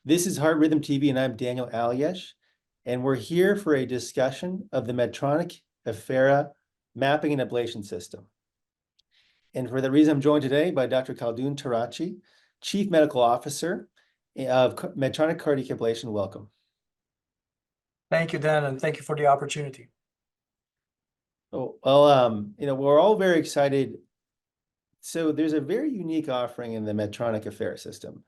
This is Heart Rhythm TV, and I'm Daniel Alyesh, and we're here for a discussion of the Medtronic Affera mapping and ablation system. And for that reason, I'm joined today by Dr. Khaldoun Tarakji, Chief Medical Officer of Medtronic Cardiac Ablation. Welcome. Thank you, Dan, and thank you for the opportunity. Oh, well, we're all very excited. So there's a very unique offering in the Medtronic Affera system,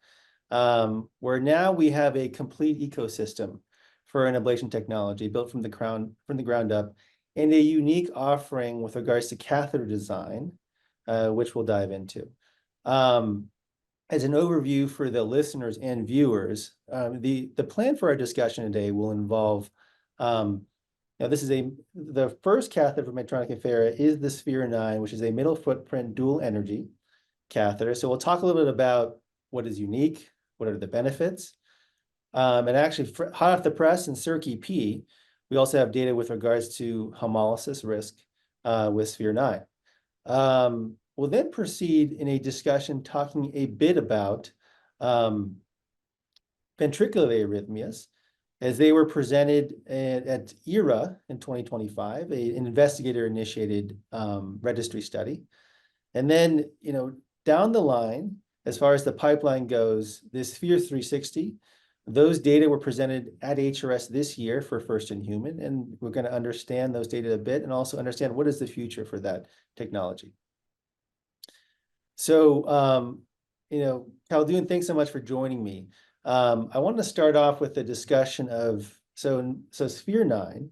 where now we have a complete ecosystem for an ablation technology built from the ground up, and a unique offering with regards to catheter design, which we'll dive into. As an overview for the listeners and viewers, the plan for our discussion today will involve, now this is the first catheter for Medtronic Affera is the Sphere 9, which is a middle footprint dual energy catheter. So we'll talk a little bit about what is unique, what are the benefits, and actually hot off the press in CIRC-EP, we also have data with regards to hemolysis risk with Sphere 9. We'll then proceed in a discussion talking a bit about ventricular arrhythmias, as they were presented at ERA in 2025, an investigator-initiated registry study. And then, down the line, as far as the pipeline goes, this Sphere 360, those data were presented at HRS this year for first in human, and we're going to understand those data a bit and also understand what is the future for that technology. So, Khaldoun, thanks so much for joining me. I want to start off with a discussion of, so Sphere 9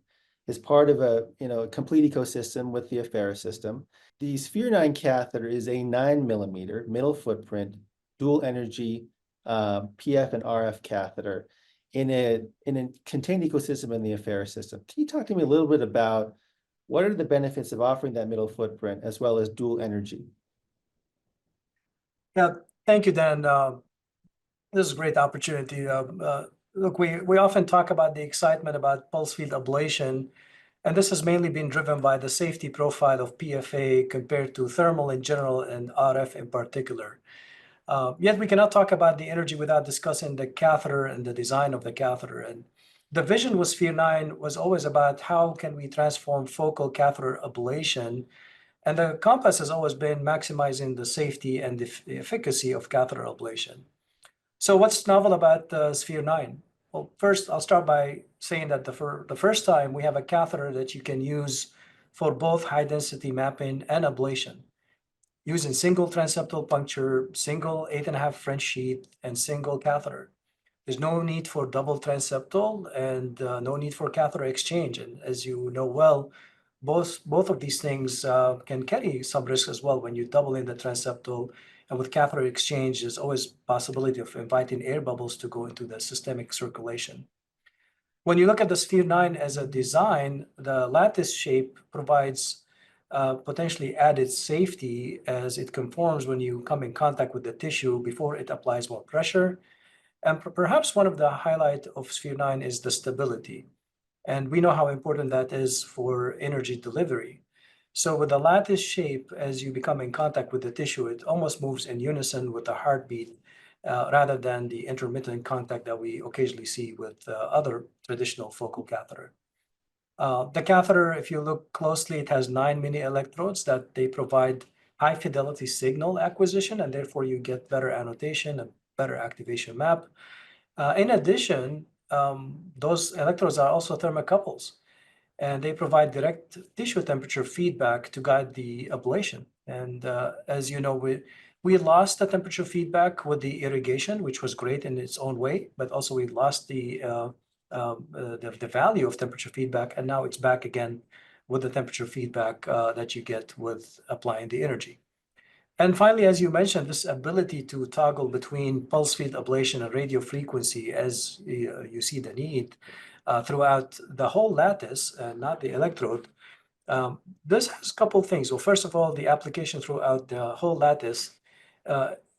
is part of a complete ecosystem with the Affera system. The Sphere 9 catheter is a 9mm middle footprint dual energy PF and RF catheter in a contained ecosystem in the Affera system. Can you talk to me a little bit about what are the benefits of offering that middle footprint as well as dual energy? Yeah, thank you, Dan. This is a great opportunity. Look, we often talk about the excitement about pulse field ablation, and this has mainly been driven by the safety profile of PFA compared to thermal in general and RF in particular. Yet we cannot talk about the energy without discussing the catheter and the design of the catheter. And the vision with Sphere 9 was always about how can we transform focal catheter ablation, and the compass has always been maximizing the safety and the efficacy of catheter ablation. So what's novel about Sphere 9? Well, first, I'll start by saying that for the first time, we have a catheter that you can use for both high-density mapping and ablation, using single transeptal puncture, single 8.5 French sheath, and single catheter. There's no need for double transeptal and no need for catheter exchange. And as you know well, both of these things can carry some risk as well when you double in the transeptal. And with catheter exchange, there's always possibility of inviting air bubbles to go into the systemic circulation. When you look at the Sphere 9 as a design, the lattice shape provides potentially added safety as it conforms when you come in contact with the tissue before it applies more pressure. And perhaps one of the highlights of Sphere 9 is the stability. And we know how important that is for energy delivery. So with the lattice shape, as you become in contact with the tissue, it almost moves in unison with the heartbeat rather than the intermittent contact that we occasionally see with other traditional focal catheter. The catheter, if you look closely, it has 9 mini electrodes that they provide high fidelity signal acquisition, and therefore you get better annotation and better activation map. In addition, those electrodes are also thermocouples, and they provide direct tissue temperature feedback to guide the ablation. And as you know, we lost the temperature feedback with the irrigation, which was great in its own way, but also we lost the value of temperature feedback, and now it's back again with the temperature feedback that you get with applying the energy. And finally, as you mentioned, this ability to toggle between pulse field ablation and radio frequency as you see the need throughout the whole lattice, not the electrode. This has a couple of things. Well, first of all, the application throughout the whole lattice,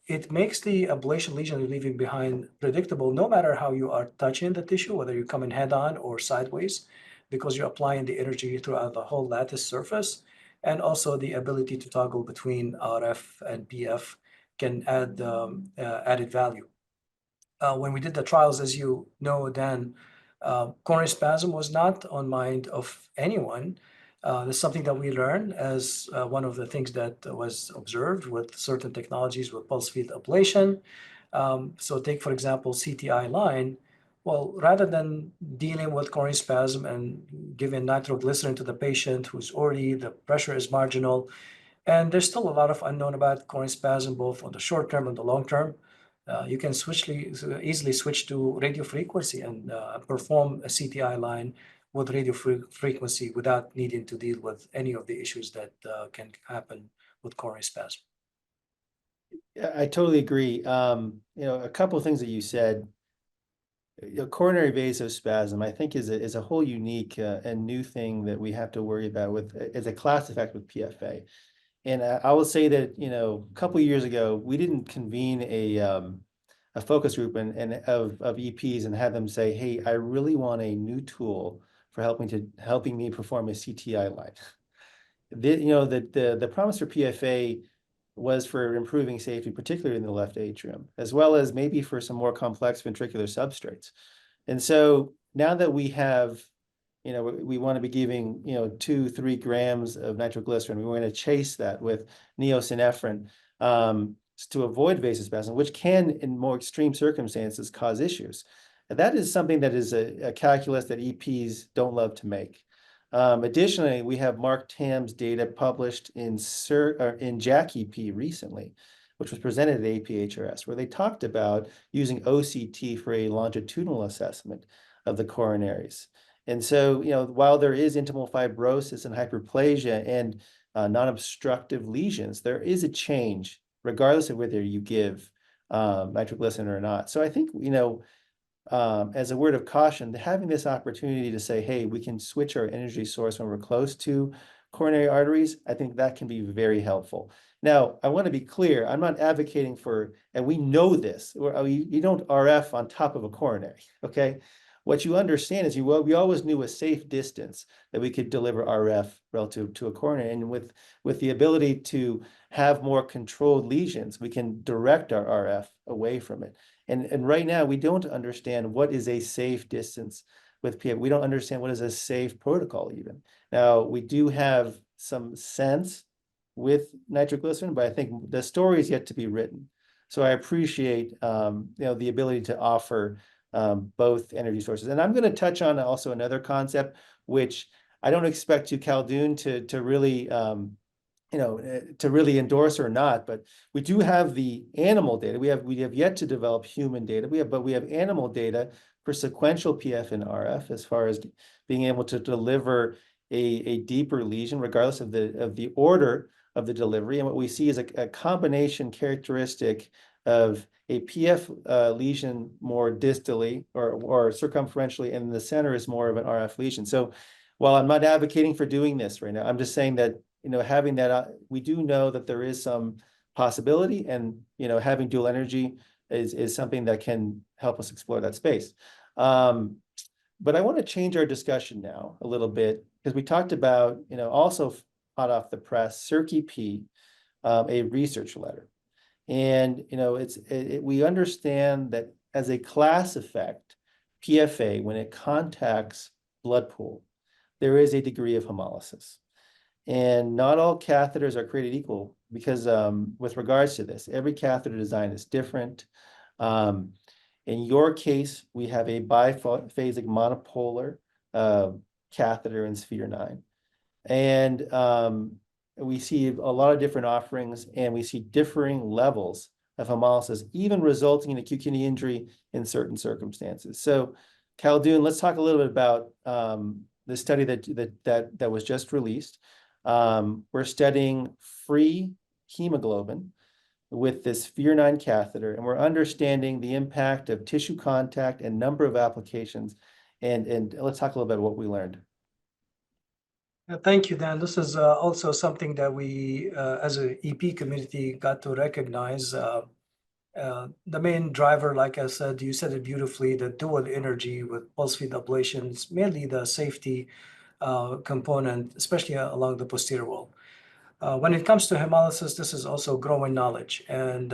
it makes the ablation lesion you're leaving behind predictable no matter how you are touching the tissue, whether you're coming head-on or sideways, because you're applying the energy throughout the whole lattice surface. And also the ability to toggle between RF and PF can add added value. when we did the trials, as you know, Dan, coronary spasm was not on mind of anyone. This is something that we learned as one of the things that was observed with certain technologies with pulse field ablation. So take, for example, CTI line. Well, rather than dealing with coronary spasm and giving nitroglycerin to the patient who's already, the pressure is marginal, and there's still a lot of unknown about coronary spasm, both on the short term and the long term. You can easily switch to radio frequency and perform a CTI line with radio frequency without needing to deal with any of the issues that can happen with coronary spasm. Yeah, I totally agree. A couple of things that you said. Coronary vasospasm, I think, is a whole unique and new thing that we have to worry about with as a class effect with PFA. And I will say that, a couple of years ago, we didn't convene a focus group and of EPs and have them say, hey, I really want a new tool for helping me perform a CTI line. The promise for PFA was for improving safety, particularly in the left atrium, as well as maybe for some more complex ventricular substrates. And so now that we have, we want to be giving, 2-3 grams of nitroglycerin, we want to chase that with neosynephrine to avoid vasospasm, which can, in more extreme circumstances, cause issues. And that is something that is a calculus that EPs don't love to make. Additionally, we have Mark Tam's data published in JACC recently, which was presented at APHRS, where they talked about using OCT for a longitudinal assessment of the coronaries. And so, while there is intimal fibrosis and hyperplasia and non-obstructive lesions, there is a change regardless of whether you give nitroglycerin or not. So I think, as a word of caution, having this opportunity to say, hey, we can switch our energy source when we're close to coronary arteries, I think that can be very helpful. Now, I want to be clear, I'm not advocating for, and we know this, you don't RF on top of a coronary, okay? What you understand is we always knew a safe distance that we could deliver RF relative to a coronary, and with the ability to have more controlled lesions, we can direct our RF away from it. And right now, we don't understand what is a safe distance with PF. We don't understand what is a safe protocol even. Now, we do have some sense with nitroglycerin, but I think the story is yet to be written. So I appreciate the ability to offer both energy sources. And I'm going to touch on also another concept, which I don't expect you, Khaldoun, to really to really endorse or not, but we do have the animal data. We have yet to develop human data. But we have animal data for sequential PF and RF as far as being able to deliver a deeper lesion, regardless of the order of the delivery. And what we see is a combination characteristic of a PF lesion more distally or circumferentially, and in the center is more of an RF lesion. So while I'm not advocating for doing this right now, I'm just saying that having that, we do know that there is some possibility, and having dual energy is something that can help us explore that space. But I want to change our discussion now a little bit, because we talked about, also hot off the press, CIRCE-P, a research letter. And, we understand that as a class effect, PFA, when it contacts blood pool, there is a degree of hemolysis. And not all catheters are created equal, because with regards to this, every catheter design is different. In your case, we have a biphasic monopolar catheter in Sphere 9. And we see a lot of different offerings, and we see differing levels of hemolysis, even resulting in acute kidney injury in certain circumstances. So, Khaldoun, let's talk a little bit about the study that was just released. We're studying free hemoglobin with this Sphere 9 catheter, and we're understanding the impact of tissue contact and number of applications. And let's talk a little bit about what we learned. Thank you, Dan. This is also something that we, as an EP community, got to recognize. The main driver, like I said, you said it beautifully, the dual energy with pulse field ablations, mainly the safety component, especially along the posterior wall. When it comes to hemolysis, this is also growing knowledge. And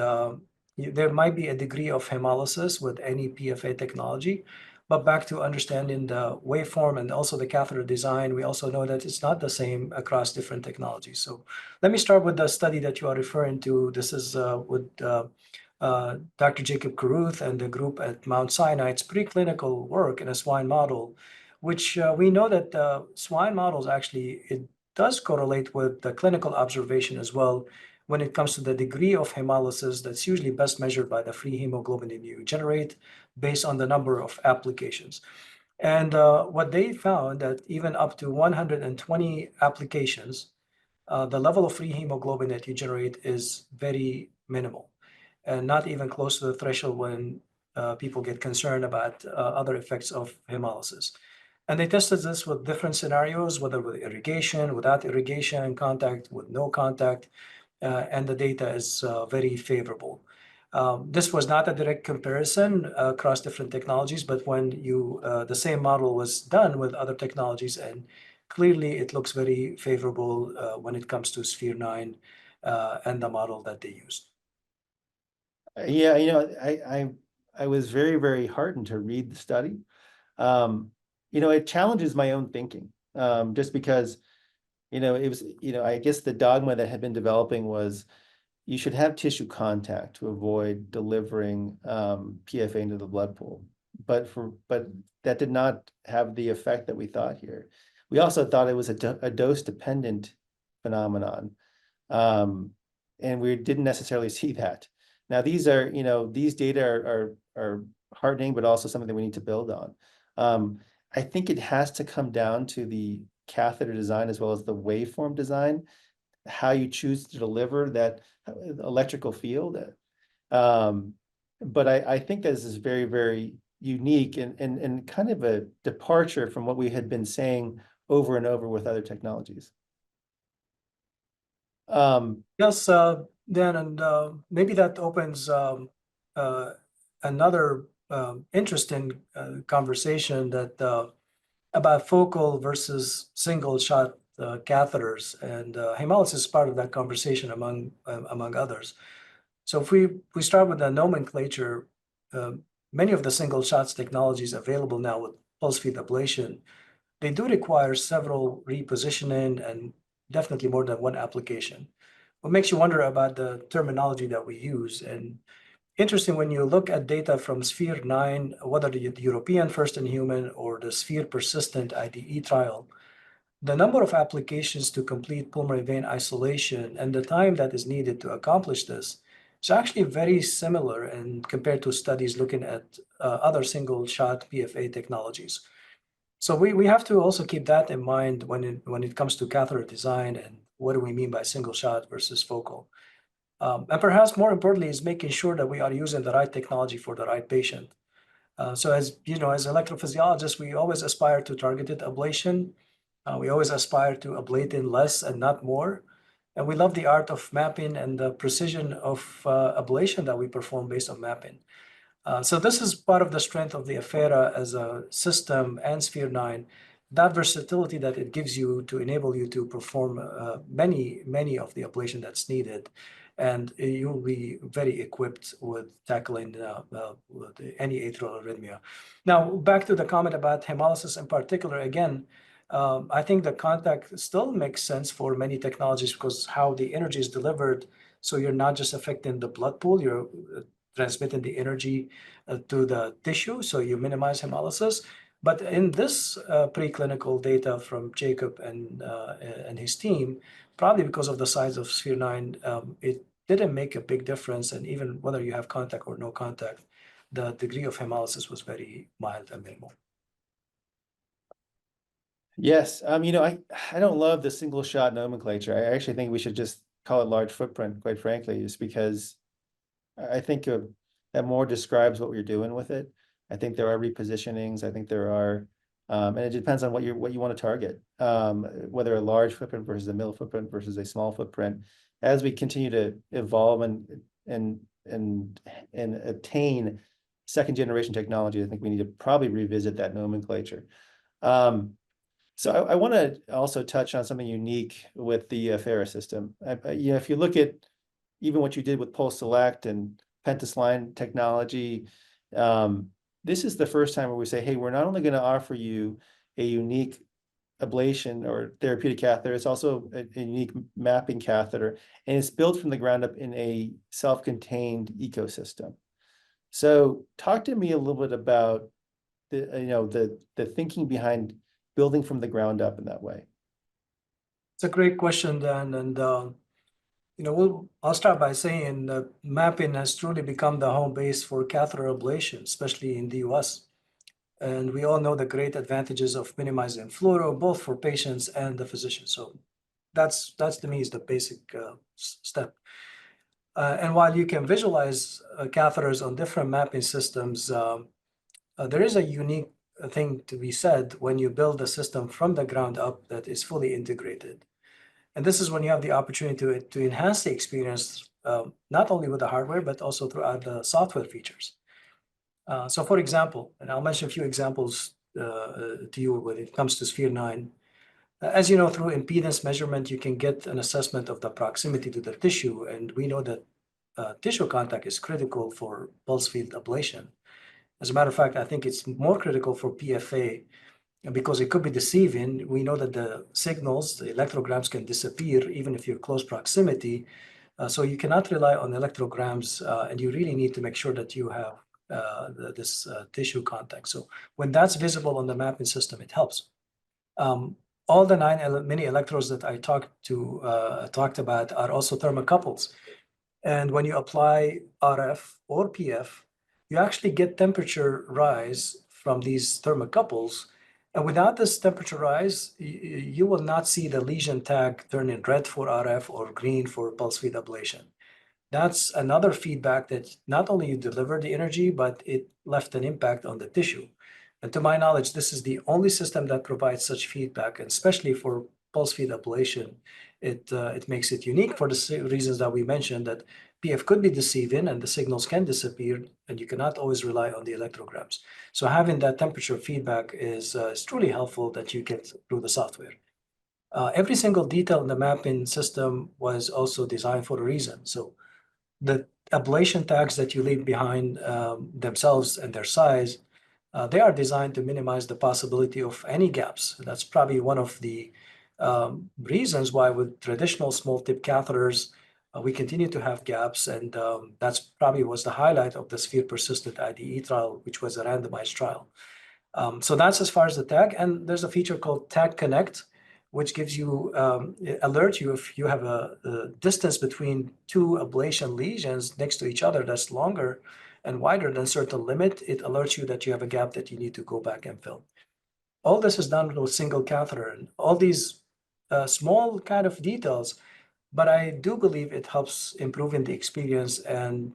there might be a degree of hemolysis with any PFA technology, but back to understanding the waveform and also the catheter design, we also know that it's not the same across different technologies. So let me start with the study that you are referring to. This is with Dr. Jacob Carruth and the group at Mount Sinai's preclinical work in a swine model, which we know that swine models actually, it does correlate with the clinical observation as well when it comes to the degree of hemolysis that's usually best measured by the free hemoglobin that you generate based on the number of applications. And what they found that even up to 120 applications, the level of free hemoglobin that you generate is very minimal and not even close to the threshold when people get concerned about other effects of hemolysis. And they tested this with different scenarios, whether with irrigation, without irrigation, contact, with no contact, and the data is very favorable. This was not a direct comparison across different technologies, but when the same model was done with other technologies, and clearly it looks very favorable when it comes to Sphere 9 and the model that they used. Yeah, I was very, very heartened to read the study. It challenges my own thinking, just because, it was, I guess the dogma that had been developing was you should have tissue contact to avoid delivering PFA into the blood pool. But that did not have the effect that we thought here. We also thought it was a dose-dependent phenomenon, and we didn't necessarily see that. Now these data are heartening, but also something that we need to build on. I think it has to come down to the catheter design as well as the waveform design, how you choose to deliver that electrical field. But I think this is very, very unique and kind of a departure from what we had been saying over and over with other technologies. Yes, Dan, and maybe that opens another interesting conversation that about focal versus single shot catheters, and hemolysis is part of that conversation among others. So if we start with the nomenclature, many of the single shots technologies available now with pulse field ablation, they do require several repositioning and definitely more than one application. What makes you wonder about the terminology that we use. And interesting, when you look at data from Sphere 9, whether the European first in human or the Sphere persistent IDE trial, the number of applications to complete pulmonary vein isolation and the time that is needed to accomplish this is actually very similar and compared to studies looking at other single shot PFA technologies. So we have to also keep that in mind when it comes to catheter design and what do we mean by single shot versus focal. And perhaps more importantly is making sure that we are using the right technology for the right patient. So as you know, as electrophysiologists, we always aspire to targeted ablation. We always aspire to ablate in less and not more. And we love the art of mapping and the precision of ablation that we perform based on mapping. So this is part of the strength of the Affera as a system and Sphere 9, that versatility that it gives you to enable you to perform many of the ablation that's needed. And you'll be very equipped with tackling any atrial arrhythmia. Now, back to the comment about hemolysis in particular, again, I think the contact still makes sense for many technologies because how the energy is delivered, so you're not just affecting the blood pool, you're transmitting the energy to the tissue, so you minimize hemolysis. But in this preclinical data from Jacob and his team, probably because of the size of Sphere 9, it didn't make a big difference. And even whether you have contact or no contact, the degree of hemolysis was very mild and minimal. Yes, I don't love the single shot nomenclature. I actually think we should just call it large footprint, quite frankly, just because I think that more describes what we're doing with it. I think there are repositionings. I think there are, and it depends on what you want to target, whether a large footprint versus a middle footprint versus a small footprint. As we continue to evolve and attain second generation technology, I think we need to probably revisit that nomenclature. So I want to also touch on something unique with the Affera system. If you look at even what you did with Pulse Select and Pentas line technology. This is the first time where we say, hey, we're not only going to offer you a unique ablation or therapeutic catheter, it's also a unique mapping catheter, and it's built from the ground up in a self-contained ecosystem. So talk to me a little bit about the thinking behind building from the ground up in that way. It's a great question, Dan, and I'll start by saying that mapping has truly become the home base for catheter ablation, especially in the US. And we all know the great advantages of minimizing fluoro, both for patients and the physician. So that's to me is the basic step. And while you can visualize catheters on different mapping systems, there is a unique thing to be said when you build a system from the ground up that is fully integrated. And this is when you have the opportunity to enhance the experience, not only with the hardware, but also throughout the software features. So for example, and I'll mention a few examples to you when it comes to Sphere 9. As you know, through impedance measurement, you can get an assessment of the proximity to the tissue. And we know that tissue contact is critical for pulse field ablation. As a matter of fact, I think it's more critical for PFA because it could be deceiving. We know that the signals, the electrograms can disappear even if you're close proximity. So you cannot rely on electrograms, and you really need to make sure that you have this tissue contact. So when that's visible on the mapping system, it helps. All the 9 mini electrodes that I talked about are also thermocouples. And when you apply RF or PF, you actually get temperature rise from these thermocouples. And without this temperature rise, you will not see the lesion tag turning red for RF or green for pulse field ablation. That's another feedback that not only you deliver the energy, but it left an impact on the tissue. And to my knowledge, this is the only system that provides such feedback, and especially for pulse field ablation. It makes it unique for the reasons that we mentioned, that PF could be deceiving and the signals can disappear, and you cannot always rely on the electrograms. So having that temperature feedback is truly helpful that you get through the software. Every single detail in the mapping system was also designed for a reason. So the ablation tags that you leave behind themselves and their size, they are designed to minimize the possibility of any gaps. That's probably one of the reasons why with traditional small tip catheters, we continue to have gaps. And that's probably was the highlight of the Sphere Persistent IDE trial, which was a randomized trial. So that's as far as the tag. And there's a feature called Tag Connect, which gives you, alert you if you have a distance between 2 ablation lesions next to each other that's longer and wider than a certain limit. It alerts you that you have a gap that you need to go back and fill. All this is done with a single catheter, and all these small kind of details, but I do believe it helps improving the experience. And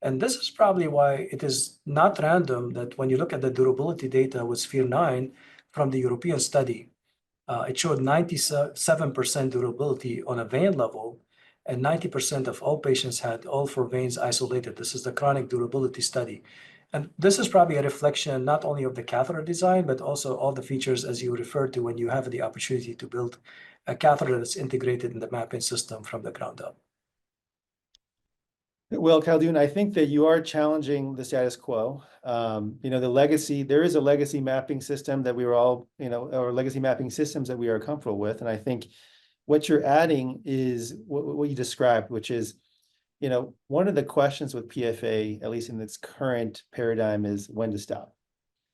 this is probably why it is not random that when you look at the durability data with Sphere 9 from the European study, it showed 97% durability on a vein level, and 90% of all patients had all 4 veins isolated. This is the chronic durability study. And this is probably a reflection not only of the catheter design, but also all the features as you referred to when you have the opportunity to build a catheter that's integrated in the mapping system from the ground up. Well, Khaldoun, I think that you are challenging the status quo. The legacy, there is a legacy mapping system that we were all, or legacy mapping systems that we are comfortable with. And I think what you're adding is what you described, which is, one of the questions with PFA, at least in its current paradigm, is when to stop.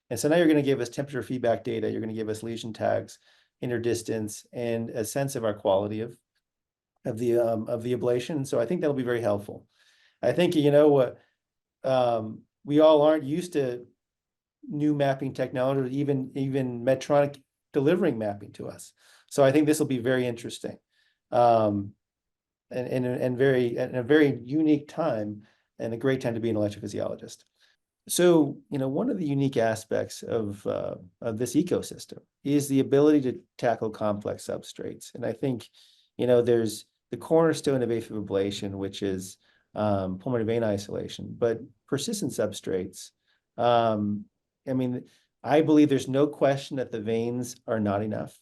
And so now you're going to give us temperature feedback data, you're going to give us lesion tags, interdistance, and a sense of our quality of the ablation. So I think that'll be very helpful. I think, we all aren't used to new mapping technology, even Medtronic delivering mapping to us. So I think this will be very interesting, and a very unique time, and a great time to be an electrophysiologist. So, one of the unique aspects of this ecosystem is the ability to tackle complex substrates. And I think, there's the cornerstone of AFib ablation, which is pulmonary vein isolation, but persistent substrates. I believe there's no question that the veins are not enough.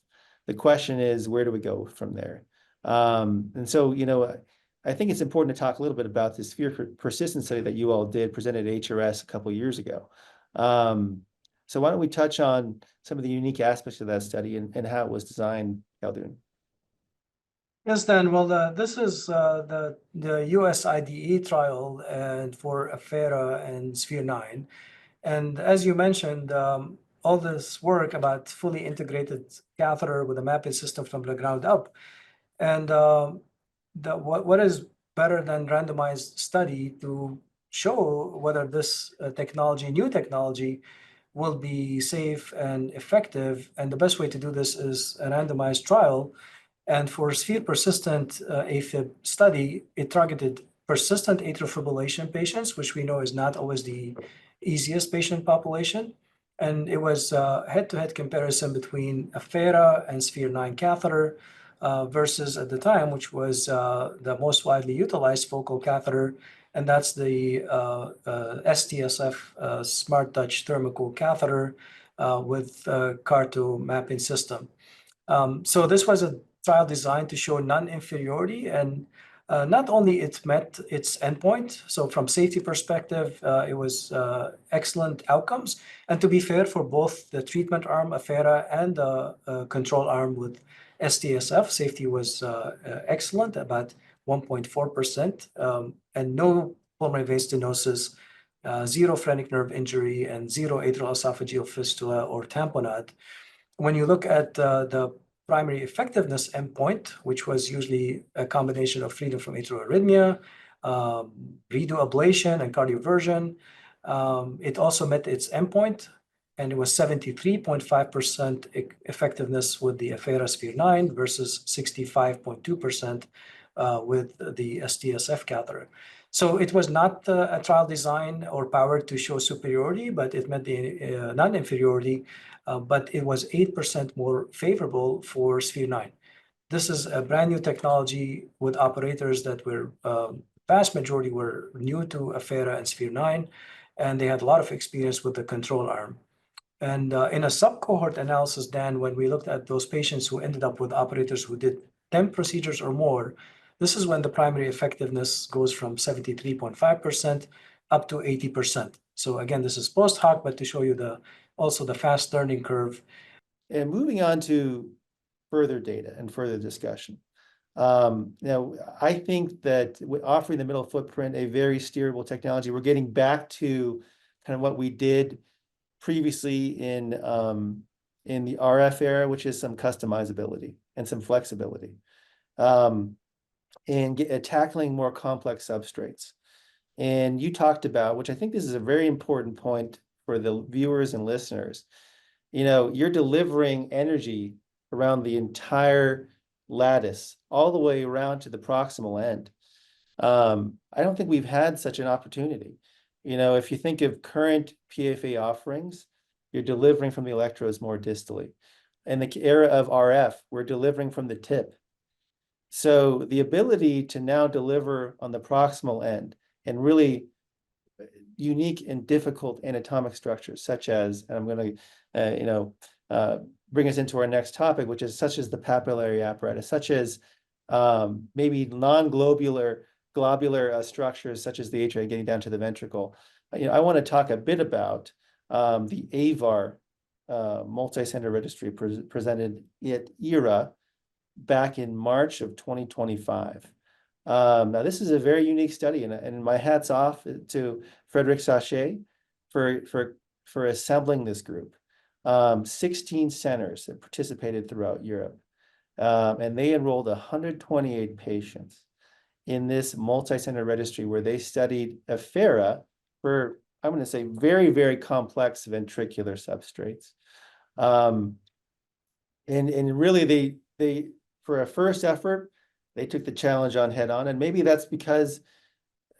The question is, where do we go from there? And so, I think it's important to talk a little bit about the sphere persistence study that you all did, presented at HRS a couple of years ago. So why don't we touch on some of the unique aspects of that study and how it was designed, Khaldoun? Yes, Dan. Well, this is the US IDE trial and for Affera and Sphere 9. And as you mentioned, all this work about fully integrated catheter with a mapping system from the ground up. And what is better than randomized study to show whether this new technology, will be safe and effective. And the best way to do this is a randomized trial. And for sphere persistent AFib study, it targeted persistent atrial fibrillation patients, which we know is not always the easiest patient population. And it was a head-to-head comparison between Affera and Sphere 9 catheter versus at the time, which was the most widely utilized focal catheter, and that's the STSF Smart Touch Thermocool catheter with CARTO mapping system. So this was a trial designed to show non-inferiority, and not only it met its endpoint, so from safety perspective, it was excellent outcomes. And to be fair, for both the treatment arm, Affera, and the control arm with STSF, safety was excellent, about 1.4%, and no pulmonary vein stenosis, zero phrenic nerve injury, and zero atrial esophageal fistula or tamponade. When you look at the primary effectiveness endpoint, which was usually a combination of freedom from atrial arrhythmia, redo ablation, and cardioversion, it also met its endpoint, and it was 73.5% effectiveness with the Affera Sphere 9 versus 65.2% with the STSF catheter. So it was not a trial design or powered to show superiority, but it met the non-inferiority, but it was 8% more favorable for Sphere 9. This is a brand new technology with operators that were, vast majority were new to Affera and Sphere 9, and they had a lot of experience with the control arm. And in a sub-cohort analysis, Dan, when we looked at those patients who ended up with operators who did 10 procedures or more, this is when the primary effectiveness goes from 73.5% up to 80%. So again, this is post hoc, but to show you also the fast learning curve. And moving on to further data and further discussion. Now, I think that offering the middle footprint a very steerable technology, we're getting back to kind of what we did previously in the RF era, which is some customizability and some flexibility, and tackling more complex substrates. And you talked about, which I think this is a very important point for the viewers and listeners, you're delivering energy around the entire lattice, all the way around to the proximal end. I don't think we've had such an opportunity. If you think of current PFA offerings, you're delivering from the electrodes more distally. In the era of RF, we're delivering from the tip. So the ability to now deliver on the proximal end and really unique and difficult anatomic structures, such as, and I'm going to, bring us into our next topic, which is such as the papillary apparatus, such as maybe non-globular structures, such as the atria getting down to the ventricle. I want to talk a bit about the AVAR multi-center registry presented at ERA back in March of 2025. Now, this is a very unique study, and my hat's off to Frederic Sachet for assembling this group. 16 centers that participated throughout Europe, and they enrolled 128 patients in this multi-center registry where they studied Affera for, I'm going to say, very, very complex ventricular substrates. And really, they for a first effort, they took the challenge on head on, and maybe that's because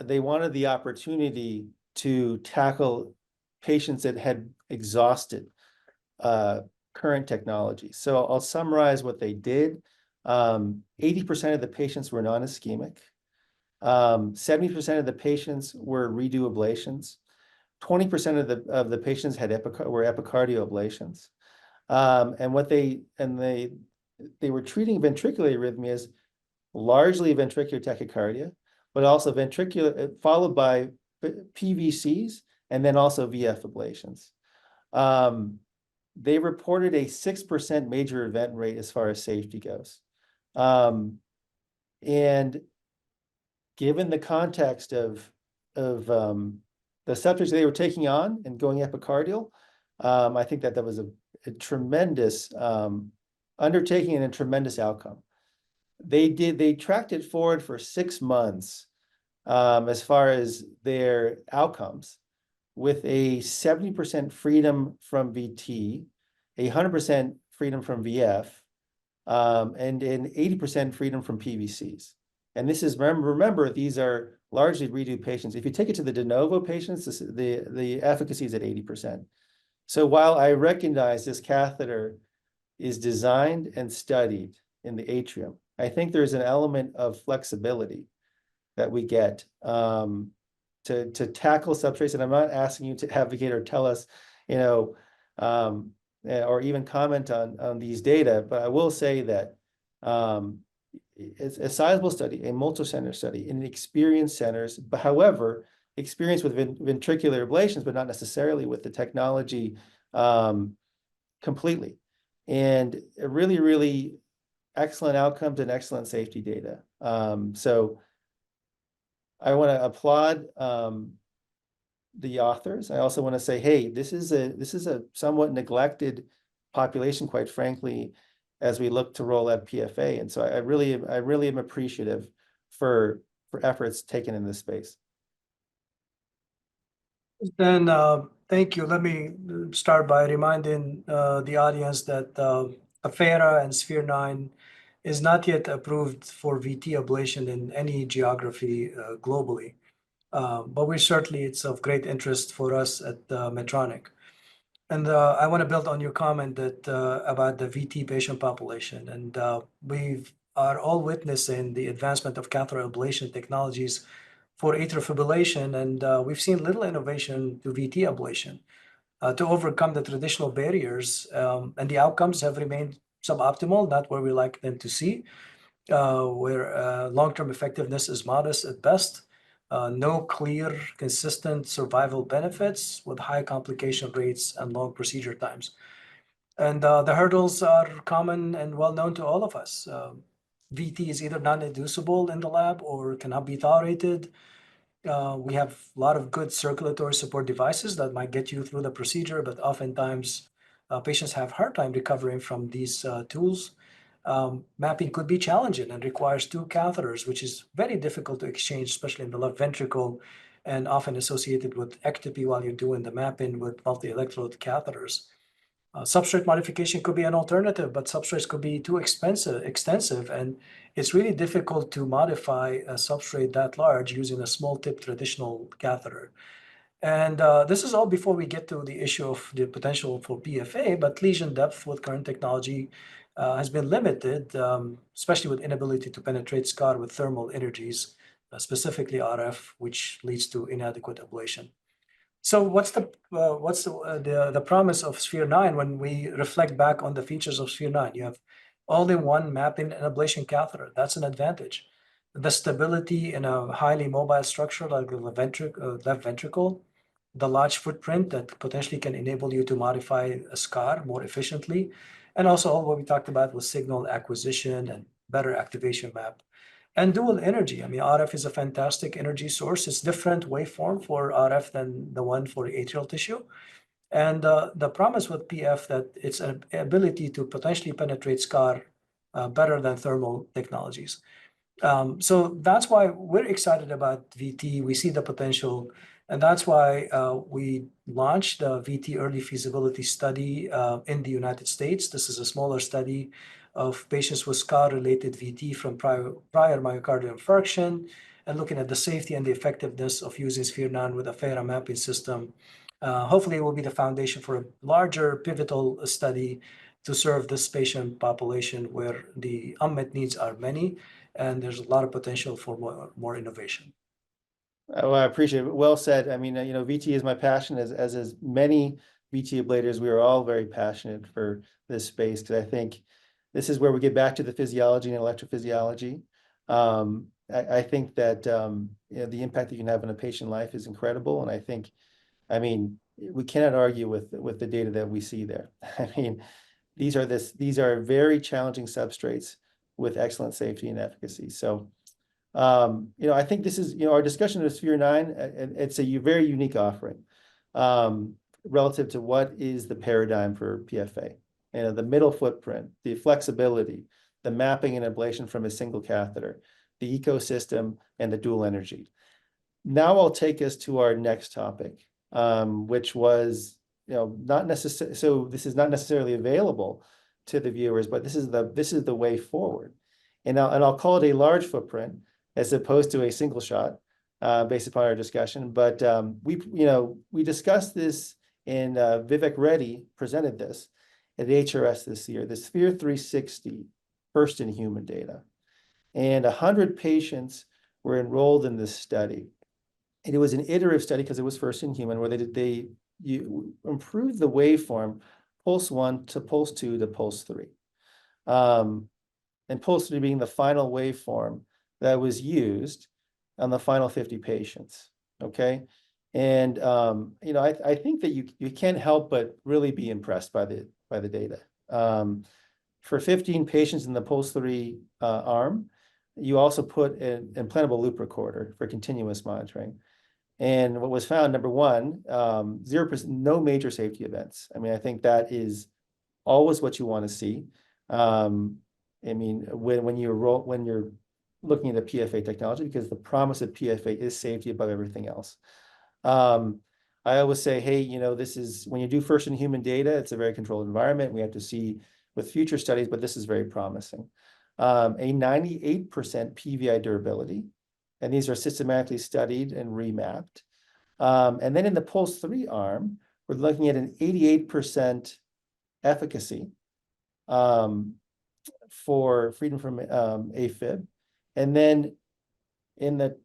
they wanted the opportunity to tackle patients that had exhausted current technology. So I'll summarize what they did. 80% of the patients were non-ischemic. 70% of the patients were redo ablations. 20% of the patients had were epicardial ablations. And they were treating ventricular arrhythmias largely ventricular tachycardia, but also ventricular, followed by PVCs, and then also VF ablations. They reported a 6% major event rate as far as safety goes. And given the context of the subjects they were taking on and going epicardial, I think that was a tremendous undertaking and a tremendous outcome. They tracked it forward for 6 months as far as their outcomes, with a 70% freedom from VT, 100% freedom from VF, and an 80% freedom from PVCs. And this is, remember, these are largely redo patients. If you take it to the de novo patients, the efficacy is at 80%. So while I recognize this catheter is designed and studied in the atrium, I think there's an element of flexibility that we get to tackle substrates. And I'm not asking you to advocate or tell us, or even comment on these data, but I will say that it's a sizable study, a multi-center study in experienced centers, but however, experience with ventricular ablations, but not necessarily with the technology completely. And a really, really excellent outcomes and excellent safety data. So I want to applaud the authors. I also want to say, hey, this is a somewhat neglected population, quite frankly, as we look to roll out PFA. And so I really am appreciative for efforts taken in this space. Then thank you. Let me start by reminding the audience that Affera and Sphere 9 is not yet approved for VT ablation in any geography globally. But it's of great interest for us at Medtronic. And I want to build on your comment that about the VT patient population. And we are all witnessing the advancement of catheter ablation technologies for atrial fibrillation, and we've seen little innovation to VT ablation to overcome the traditional barriers, and the outcomes have remained suboptimal, not where we like them to see, where long-term effectiveness is modest at best, no clear, consistent survival benefits with high complication rates and long procedure times. And the hurdles are common and well known to all of us. VT is either non-inducible in the lab or cannot be tolerated. We have a lot of good circulatory support devices that might get you through the procedure, but oftentimes patients have a hard time recovering from these tools. Mapping could be challenging and requires 2 catheters, which is very difficult to exchange, especially in the left ventricle, and often associated with ectopy while you're doing the mapping with multi-electrode catheters. Substrate modification could be an alternative, but substrates could be too extensive, and it's really difficult to modify a substrate that large using a small tip traditional catheter. And this is all before we get to the issue of the potential for PFA, but lesion depth with current technology has been limited, especially with inability to penetrate scar with thermal energies, specifically RF, which leads to inadequate ablation. So what's the promise of Sphere 9 when we reflect back on the features of Sphere 9? You have all-in-one mapping and ablation catheter. That's an advantage. The stability in a highly mobile structure like the left ventricle, the large footprint that potentially can enable you to modify a scar more efficiently, and also all what we talked about was signal acquisition and better activation map. And dual energy. I mean, RF is a fantastic energy source. It's different waveform for RF than the one for atrial tissue. And the promise with PF that it's an ability to potentially penetrate scar better than thermal technologies. So that's why we're excited about VT. We see the potential, and that's why we launched the VT early feasibility study in the United States. This is a smaller study of patients with scar-related VT from prior myocardial infarction, and looking at the safety and the effectiveness of using Sphere 9 with a Affera mapping system. Hopefully, it will be the foundation for a larger pivotal study to serve this patient population where the unmet needs are many, and there's a lot of potential for more innovation. Well, I appreciate it. Well said. I mean, VT is my passion, as is many VT ablators. We are all very passionate for this space because I think this is where we get back to the physiology and electrophysiology. I think that the impact that you can have on a patient life is incredible, and I mean, we cannot argue with the data that we see there. I mean, these are very challenging substrates with excellent safety and efficacy. So, I think this is, our discussion of Sphere 9, it's a very unique offering relative to what is the paradigm for PFA. The middle footprint, the flexibility, the mapping and ablation from a single catheter, the ecosystem, and the dual energy. Now I'll take us to our next topic, which was, not necessarily, so this is not necessarily available to the viewers, but this is the way forward. And I'll call it a large footprint as opposed to a single shot, based upon our discussion. But we discussed this, and Vivek Reddy presented this at HRS this year, the Sphere 360 first in human data. And 100 patients were enrolled in this study. And it was an iterative study because it was first in human, where you improved the waveform, pulse 1 to pulse 2 to pulse 3. And pulse 3 being the final waveform that was used on the final 50 patients, okay? And, I think that you can't help but really be impressed by the data. For 15 patients in the pulse 3 arm, you also put an implantable loop recorder for continuous monitoring. And what was found, number one, 0%, no major safety events. I mean, I think that is always what you want to see. I mean, when you're looking at the PFA technology, because the promise of PFA is safety above everything else. I always say, hey, this is, when you do first in human data, it's a very controlled environment. We have to see with future studies, but this is very promising. A 98% PVI durability, and these are systematically studied and remapped. And then in the pulse 3 arm, we're looking at an 88% efficacy for freedom from AFib. And then in the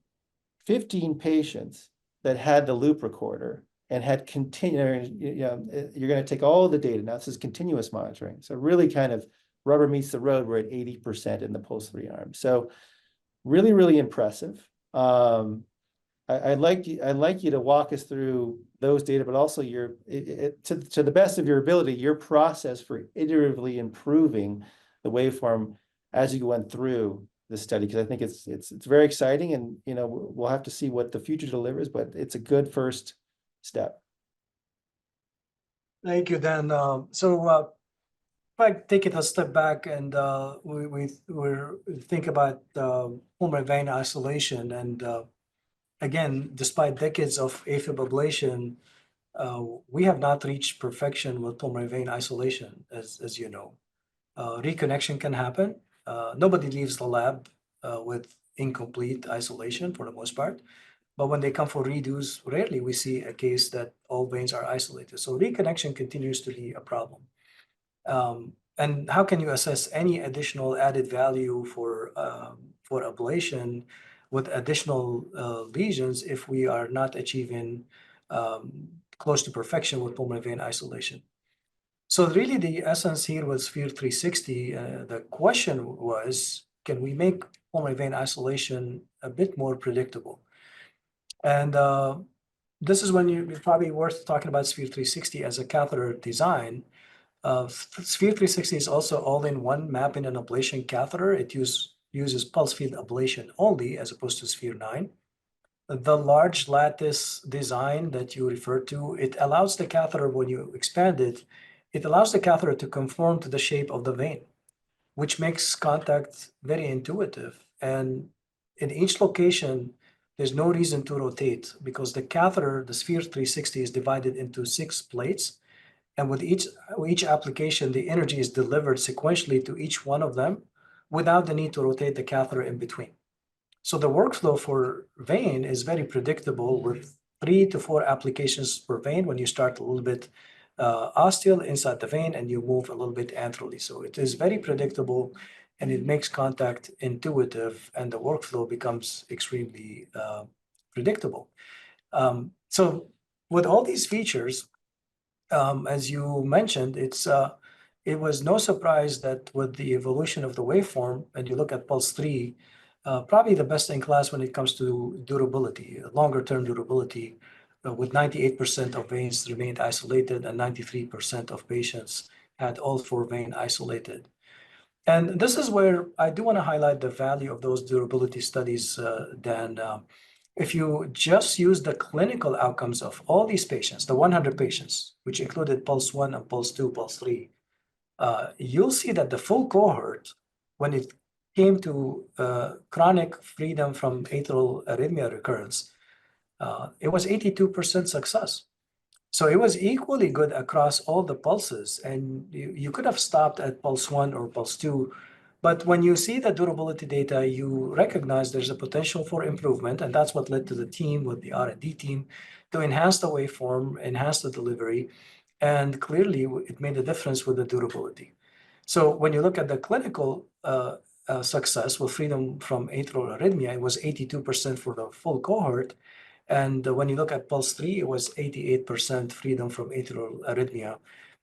15 patients that had the loop recorder and had you're going to take all the data. Now this is continuous monitoring. So really kind of rubber meets the road. We're at 80% in the pulse 3 arm. So really, really impressive. I'd like you to walk us through those data, but also to the best of your ability, your process for iteratively improving the waveform as you went through the study, because I think it's very exciting, and we'll have to see what the future delivers, but it's a good first step. Thank you, Dan. So if I take it a step back and we think about pulmonary vein isolation, and again, despite decades of AFib ablation, we have not reached perfection with pulmonary vein isolation, as you know. Reconnection can happen. Nobody leaves the lab with incomplete isolation for the most part. But when they come for redos, rarely we see a case that all veins are isolated. So reconnection continues to be a problem. And how can you assess any additional added value for ablation with additional lesions if we are not achieving close to perfection with pulmonary vein isolation? So really the essence here was Sphere 360. The question was, can we make pulmonary vein isolation a bit more predictable? And this is when you're probably worth talking about Sphere 360 as a catheter design. Sphere 360 is also all-in-one mapping and ablation catheter. It uses pulse field ablation only, as opposed to Sphere 9. The large lattice design that you referred to, it allows the catheter, when you expand it, it allows the catheter to conform to the shape of the vein, which makes contact very intuitive. And in each location, there's no reason to rotate, because the catheter, the Sphere 360, is divided into 6 plates. And with each application, the energy is delivered sequentially to each one of them without the need to rotate the catheter in between. So the workflow for vein is very predictable, with 3 to 4 applications per vein when you start a little bit ostial inside the vein and you move a little bit anterally. So it is very predictable, and it makes contact intuitive, and the workflow becomes extremely predictable. So with all these features, as you mentioned, it was no surprise that with the evolution of the waveform, and you look at pulse 3, probably the best in class when it comes to durability, longer term durability, with 98% of veins remained isolated and 93% of patients had all four veins isolated. And this is where I do want to highlight the value of those durability studies, Dan. If you just use the clinical outcomes of all these patients, the 100 patients, which included Pulse 1 and Pulse 2, Pulse 3, you'll see that the full cohort, when it came to chronic freedom from atrial arrhythmia recurrence, it was 82% success. So it was equally good across all the pulses, and you could have stopped at Pulse 1 or Pulse 2. But when you see the durability data, you recognize there's a potential for improvement, and that's what led to the team with the R&D team to enhance the waveform, enhance the delivery, and clearly it made a difference with the durability. So when you look at the clinical success with freedom from atrial arrhythmia, it was 82% for the full cohort. And when you look at Pulse 3, it was 88% freedom from atrial arrhythmia.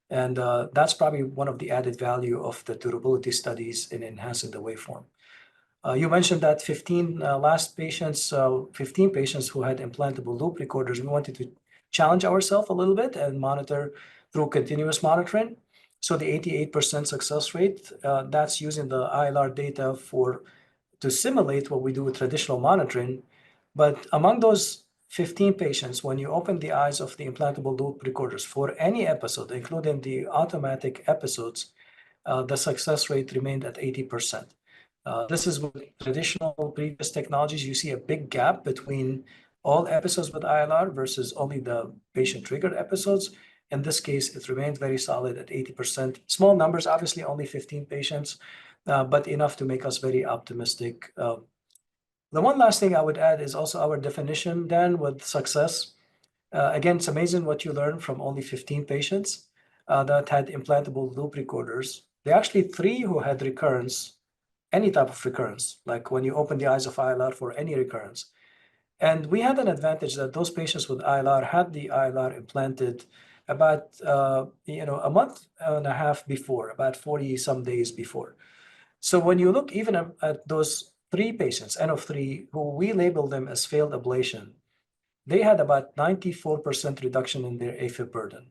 And that's probably one of the added value of the durability studies in enhancing the waveform. You mentioned that 15 patients who had implantable loop recorders. We wanted to challenge ourselves a little bit and monitor through continuous monitoring. So the 88% success rate, that's using the ILR data to simulate what we do with traditional monitoring. But among those 15 patients, when you open the eyes of the implantable loop recorders for any episode, including the automatic episodes, the success rate remained at 80%. This is with traditional previous technologies. You see a big gap between all episodes with ILR versus only the patient-triggered episodes. In this case, it remained very solid at 80%. Small numbers, obviously only 15 patients, but enough to make us very optimistic. The one last thing I would add is also our definition, Dan, with success. Again, it's amazing what you learn from only 15 patients that had implantable loop recorders. There are actually 3 who had recurrence, any type of recurrence, like when you open the eyes of ILR for any recurrence. And we had an advantage that those patients with ILR had the ILR implanted about a month and a half before, about 40 some days before. So when you look even at those 3 patients, N of 3, who we labeled them as failed ablation, they had about 94% reduction in their AFib burden.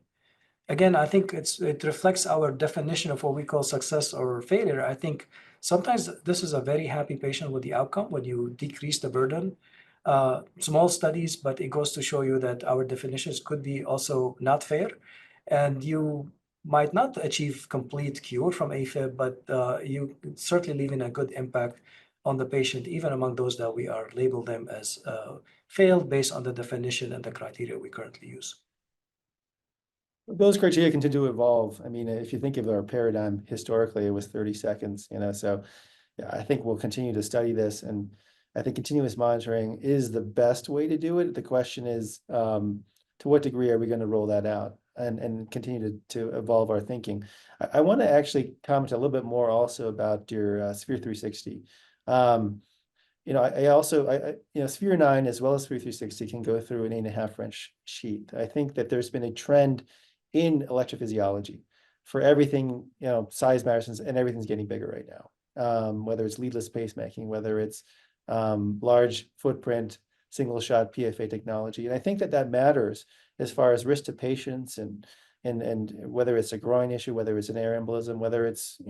Again, I think it reflects our definition of what we call success or failure. I think sometimes this is a very happy patient with the outcome when you decrease the burden. Small studies, but it goes to show you that our definitions could be also not fair. And you might not achieve complete cure from AFib, but you certainly leaving a good impact on the patient, even among those that we are labeled them as failed based on the definition and the criteria we currently use. Those criteria continue to evolve. I mean, if you think of our paradigm historically, it was 30 seconds, so yeah, I think we'll continue to study this, and I think continuous monitoring is the best way to do it. The question is, to what degree are we going to roll that out and continue to evolve our thinking? I want to actually comment a little bit more also about your Sphere 360. I also, Sphere 9 as well as Sphere 360 can go through an 8.5 French sheath. I think that there's been a trend in electrophysiology for everything, size matters, and everything's getting bigger right now. Whether it's leadless pacemaking, whether it's large footprint, single shot PFA technology. And I think that matters as far as risk to patients and whether it's a groin issue, whether it's an air embolism, whether it's,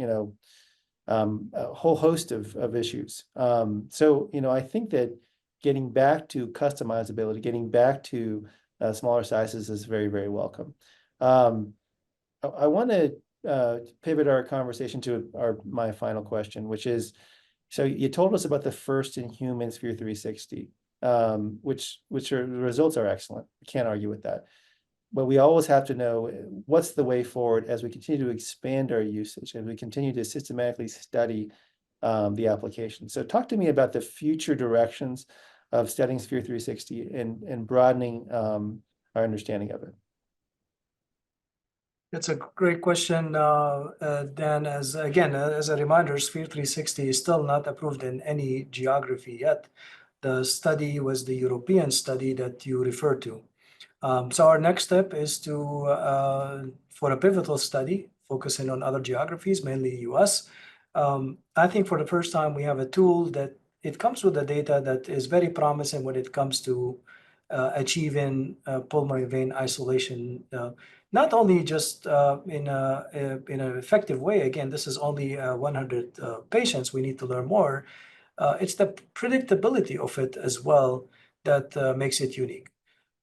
a whole host of issues. So, I think that getting back to customizability, getting back to smaller sizes is very, very welcome. I want to pivot our conversation to my final question, which is, so you told us about the first in human Sphere 360, which the results are excellent. We can't argue with that. But we always have to know what's the way forward as we continue to expand our usage and we continue to systematically study the application. So talk to me about the future directions of studying Sphere 360 and broadening our understanding of it. That's a great question, Dan. As a reminder, Sphere 360 is still not approved in any geography yet. The study was the European study that you referred to. So our next step is for a pivotal study, focusing on other geographies, mainly US. I think for the first time, we have a tool that it comes with the data that is very promising when it comes to achieving pulmonary vein isolation, not only just in an effective way. Again, this is only 100 patients. We need to learn more. It's the predictability of it as well that makes it unique.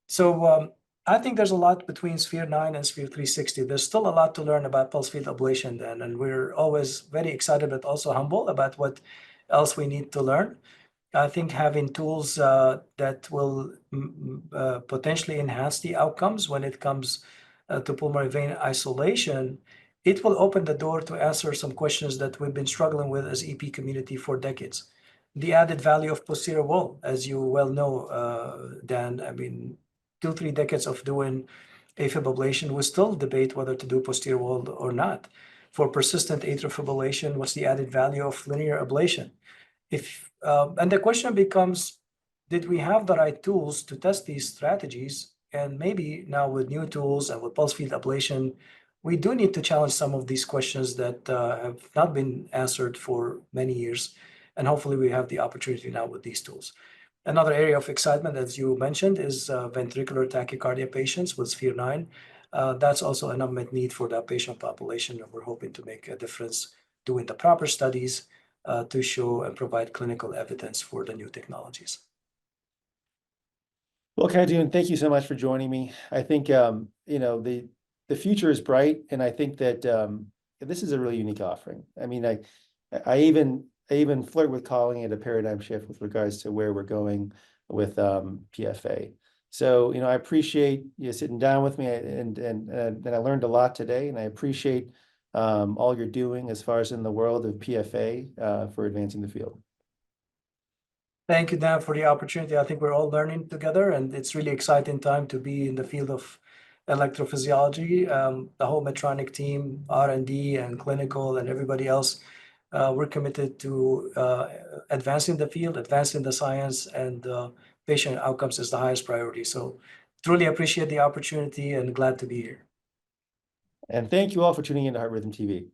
So I think there's a lot between Sphere 9 and Sphere 360. There's still a lot to learn about pulse field ablation then, and we're always very excited but also humble about what else we need to learn. I think having tools that will potentially enhance the outcomes when it comes to pulmonary vein isolation, it will open the door to answer some questions that we've been struggling with as EP community for decades. The added value of posterior wall, as you well know, Dan, I mean, 2-3 decades of doing AFib ablation, we still debate whether to do posterior wall or not. For persistent atrial fibrillation, what's the added value of linear ablation? And the question becomes, did we have the right tools to test these strategies? And maybe now with new tools and with pulse field ablation, we do need to challenge some of these questions that have not been answered for many years. And hopefully we have the opportunity now with these tools. Another area of excitement, as you mentioned, is ventricular tachycardia patients with Sphere 9. That's also an unmet need for that patient population, and we're hoping to make a difference doing the proper studies to show and provide clinical evidence for the new technologies. Well, Khaldoun, thank you so much for joining me. I think the future is bright, and I think that this is a really unique offering. I mean, I even flirt with calling it a paradigm shift with regards to where we're going with PFA. So, I appreciate you sitting down with me, and I learned a lot today, and I appreciate all you're doing as far as in the world of PFA for advancing the field. Thank you, Dan, for the opportunity. I think we're all learning together, and it's really exciting time to be in the field of electrophysiology. The whole Medtronic team, R&D and clinical and everybody else, we're committed to advancing the field, advancing the science, and patient outcomes is the highest priority. So truly appreciate the opportunity and glad to be here. And thank you all for tuning in to Heart Rhythm TV.